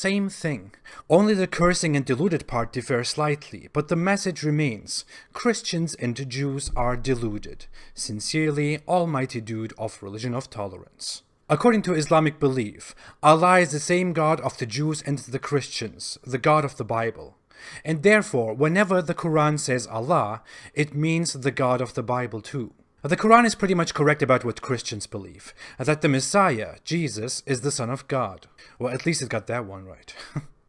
same thing. Only the cursing and deluded part differ slightly, but the message remains. Christians and Jews are deluded. Sincerely, Almighty Dude of Religion of Tolerance. According to Islamic belief, Allah is the same God of the Jews and the Christians, the God of the Bible. And therefore, whenever the Quran says Allah, it means the God of the Bible too. The Quran is pretty much correct about what Christians believe, that the Messiah, Jesus, is the Son of God. Well, at least it got that one right.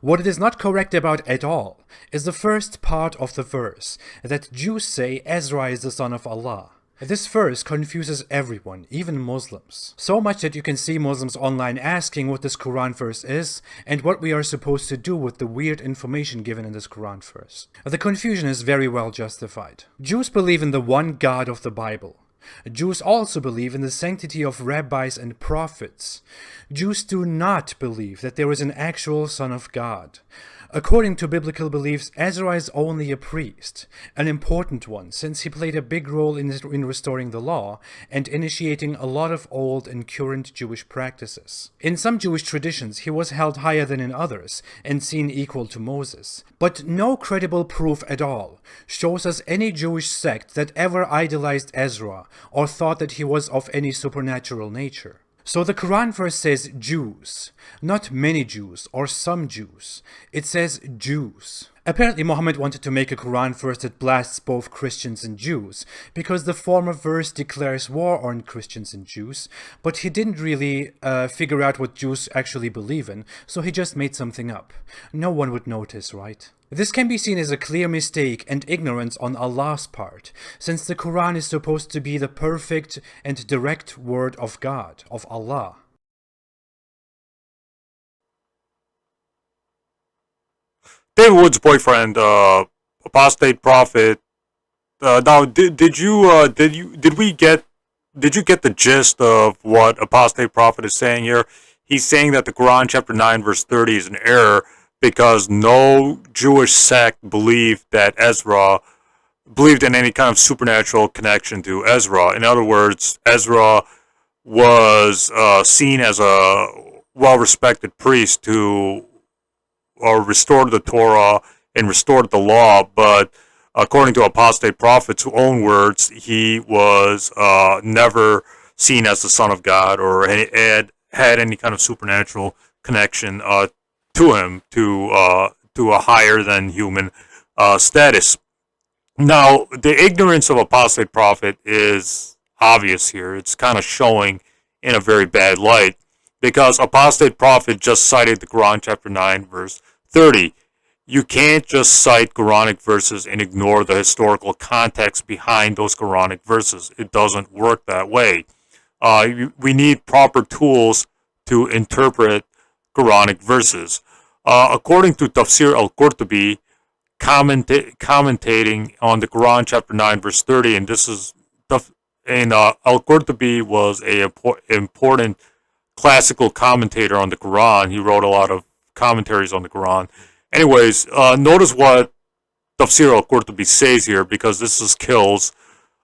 What it is not correct about at all is the first part of the verse, that Jews say Ezra is the son of Allah. This verse confuses everyone, even Muslims. So much that you can see Muslims online asking what this Quran verse is and what we are supposed to do with the weird information given in this Quran verse. The confusion is very well justified. Jews believe in the one God of the Bible. Jews also believe in the sanctity of rabbis and prophets. Jews do not believe that there is an actual Son of God. According to biblical beliefs, Ezra is only a priest, an important one since he played a big role in restoring the law and initiating a lot of old and current Jewish practices. In some Jewish traditions, he was held higher than in others and seen equal to Moses. But no credible proof at all shows us any Jewish sect that ever idolized Ezra or thought that he was of any supernatural nature. So the Quran verse says Jews, not many Jews or some Jews. It says Jews. Apparently Muhammad wanted to make a Quran verse that blasts both Christians and Jews, because the former verse declares war on Christians and Jews, but he didn't really figure out what Jews actually believe in, so he just made something up. No one would notice, right? This can be seen as a clear mistake and ignorance on Allah's part, since the Quran is supposed to be the perfect and direct word of God, of Allah. David Wood's boyfriend, Apostate Prophet. Now, did you get the gist of what Apostate Prophet is saying here? He's saying that the Quran chapter 9 verse 30 is an error because no Jewish sect believed in any kind of supernatural connection to Ezra. In other words, Ezra was seen as a well-respected priest who restored the Torah and restored the law, but according to Apostate Prophet's own words, he was never seen as the Son of God or had any kind of supernatural connection to him, to a higher than human status. Now, the ignorance of Apostate Prophet is obvious here. It's kind of showing in a very bad light, because Apostate Prophet just cited the Quran chapter 9 verse 30. You can't just cite Quranic verses and ignore the historical context behind those Quranic verses. It doesn't work that way. We need proper tools to interpret Quranic verses. According to Tafsir al-Qurtubi, commentating on the Quran chapter 9 verse 30, and this is al-Qurtubi was a important classical commentator on the Quran. He wrote a lot of commentaries on the Quran. Anyways, notice what Tafsir al-Qurtubi says here, because this kills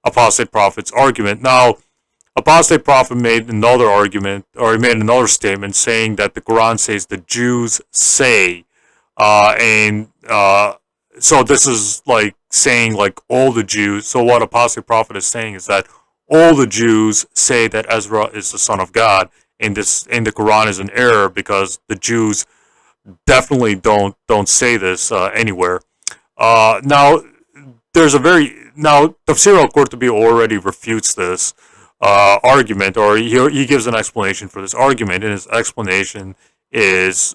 Apostate Prophet's argument. Now, Apostate Prophet made another argument, or he made another statement saying that the Quran says the Jews say, so this is like saying like all the Jews. So what Apostate Prophet is saying is that all the Jews say that Ezra is the Son of God, and the Quran is an error because the Jews definitely don't say this anywhere. Now Tafsir al-Qurtubi already refutes this argument, or he gives an explanation for this argument, and his explanation is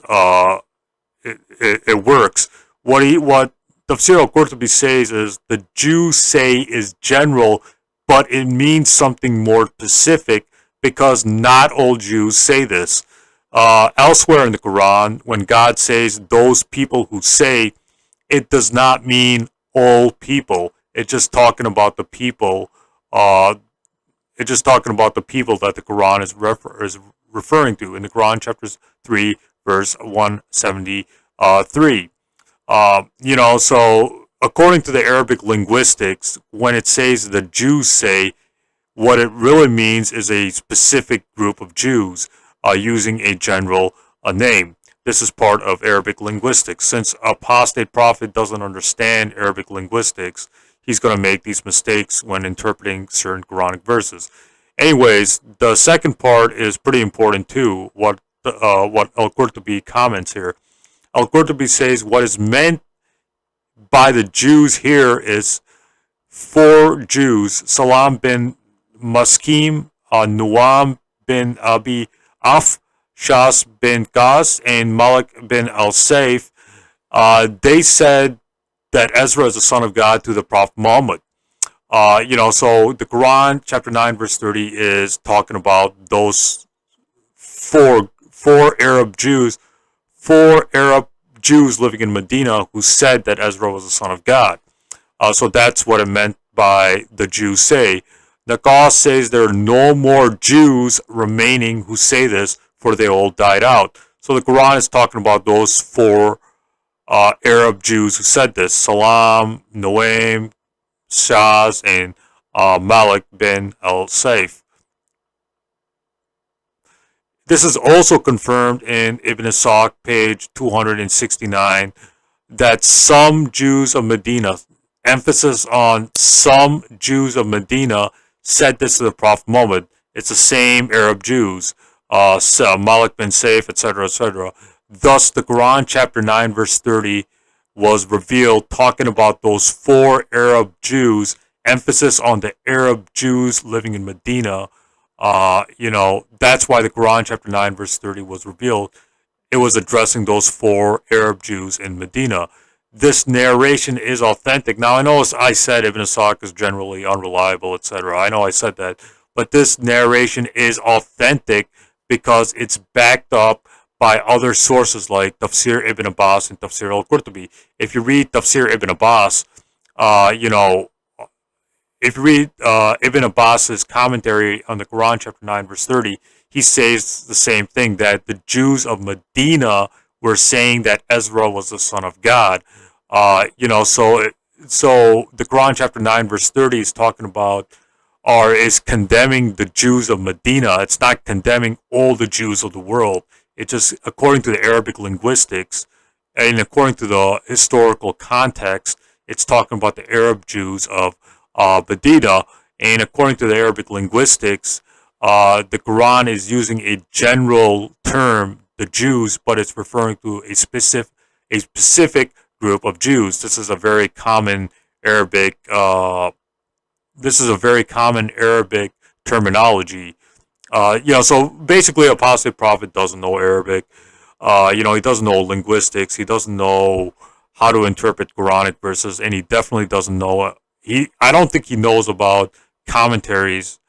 it works. What Tafsir al-Qurtubi says is the Jews say is general, but it means something more specific because not all Jews say this. Elsewhere in the Quran, when God says those people who say, it does not mean all people. It's just talking about the people. It's just talking about the people that the Quran is referring to in the Quran, chapters 3, verse 173. So according to the Arabic linguistics, when it says the Jews say, what it really means is a specific group of Jews using a general name. This is part of Arabic linguistics. Since apostate prophet doesn't understand Arabic linguistics, he's going to make these mistakes when interpreting certain Quranic verses. Anyways, the second part is pretty important too. What Al-Qurtubi comments here. Al-Qurtubi says what is meant by the Jews here is four Jews: Salam bin Maskim, Nuam bin Abi Af, Shas bin Qas, and Malik bin al-Sayf. They said that Ezra is the son of God to the Prophet Muhammad. So the Quran, chapter 9, verse 30, is talking about those four Arab Jews living in Medina who said that Ezra was the son of God. So that's what it meant by the Jews say. Naqas says there are no more Jews remaining who say this, for they all died out. So the Quran is talking about those four Arab Jews who said this: Salam, Noaim, Shaz, and Malik bin al-Sayf. This is also confirmed in Ibn Ishaq, page 269, that some Jews of Medina, emphasis on some Jews of Medina, said this to the Prophet Muhammad. It's the same Arab Jews, Malik bin Sayf, etc., etc. Thus, the Quran, chapter 9, verse 30, was revealed talking about those four Arab Jews, emphasis on the Arab Jews living in Medina. That's why the Quran, chapter 9, verse 30, was revealed. It was addressing those four Arab Jews in Medina. This narration is authentic. Now, I know I said Ibn Ishaq is generally unreliable, etc. I know I said that. But this narration is authentic because it's backed up by other sources like Tafsir Ibn Abbas and Tafsir al-Qurtubi. If you read Tafsir Ibn Abbas, if you read Ibn Abbas's commentary on the Quran, chapter 9, verse 30, he says the same thing, that the Jews of Medina were saying that Ezra was the son of God. So the Quran, chapter 9, verse 30 is talking about, or is condemning the Jews of Medina. It's not condemning all the Jews of the world. It just, according to the Arabic linguistics and according to the historical context, it's talking about the Arab Jews of Medina. And according to the Arabic linguistics, the Quran is using a general term, the Jews, but it's referring to a specific group of Jews. This is a very common Arabic. Terminology. So basically, apostate prophet doesn't know Arabic. He doesn't know linguistics. He doesn't know how to interpret Quranic verses, and he definitely doesn't know. I don't think he knows about commentaries,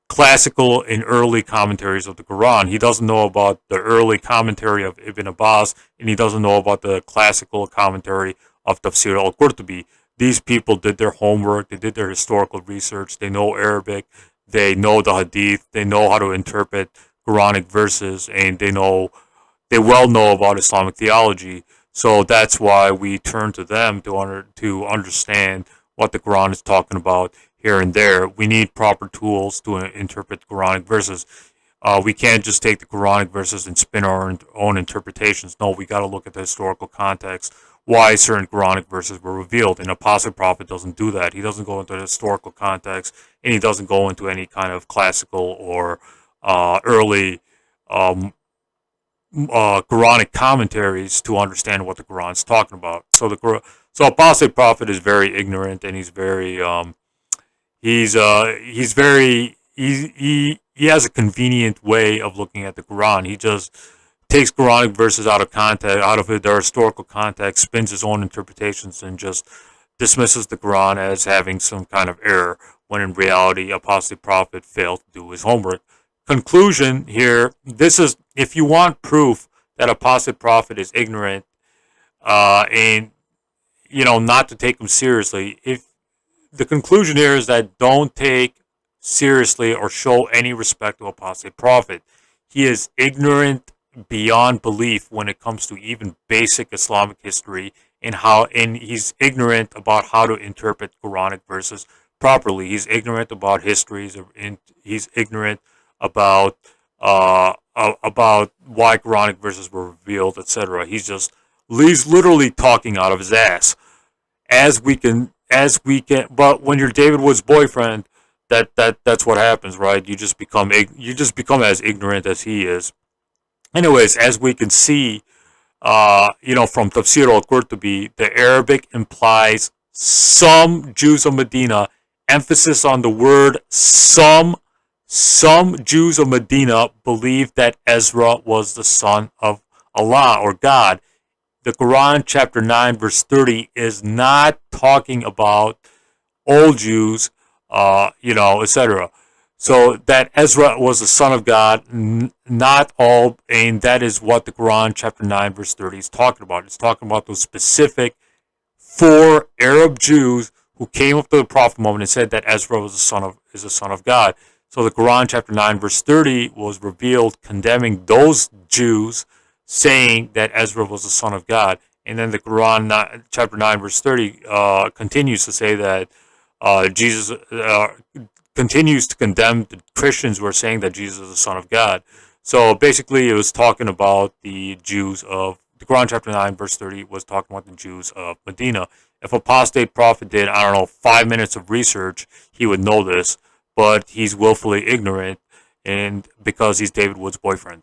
classical and early commentaries of the Quran. He doesn't know about the early commentary of Ibn Abbas, and he doesn't know about the classical commentary of Tafsir al-Qurtubi. These people did their homework. They did their historical research. They know Arabic. They know the Hadith. They know how to interpret Quranic verses, and they well know about Islamic theology. So that's why we turn to them to understand what the Quran is talking about here and there. We need proper tools to interpret Quranic verses. We can't just take the Quranic verses and spin our own interpretations. No, we got to look at the historical context, why certain Quranic verses were revealed. An apostate prophet doesn't do that. He doesn't go into the historical context, and he doesn't go into any kind of classical or early Quranic commentaries to understand what the Quran is talking about. So apostate prophet is very ignorant, and he's very he has a convenient way of looking at the Quran. He just takes Quranic verses out of context, out of their historical context, spins his own interpretations, and just dismisses the Quran as having some kind of error, when in reality, apostate prophet failed to do his homework. Conclusion here: if you want proof that apostate prophet is ignorant, and not to take him seriously, the conclusion here is that don't take seriously or show any respect to apostate prophet. He is ignorant beyond belief when it comes to even basic Islamic history, and he's ignorant about how to interpret Quranic verses properly. He's ignorant about histories, and he's ignorant about about why Quranic verses were revealed, etc. He's literally talking out of his ass. As we can. But when you're David Wood's boyfriend, that's what happens, right? You just become as ignorant as he is. Anyways, as we can see, from Tafsir al-Qurtubi, the Arabic implies some Jews of Medina. Emphasis on the word some. Some Jews of Medina believed that Ezra was the son of Allah or God. The Quran, chapter 9, verse 30, is not talking about old Jews, etc. So that Ezra was the son of God, not all, and that is what the Quran, chapter 9, verse 30, is talking about. It's talking about those specific 4 Arab Jews who came up to the Prophet Muhammad and said that Ezra was the son of God. So the Quran, chapter 9, verse 30, was revealed condemning those Jews, saying that Ezra was the son of God. And then the Quran, chapter 9, verse 30, continues to say that Jesus continues to condemn the Christians who are saying that Jesus is the son of God. So basically, it was talking about the Jews of the Quran, chapter 9, verse 30, was talking about the Jews of Medina. If Apostate Prophet did, 5 minutes of research, he would know this, but he's willfully ignorant, and because he's David Wood's boyfriend.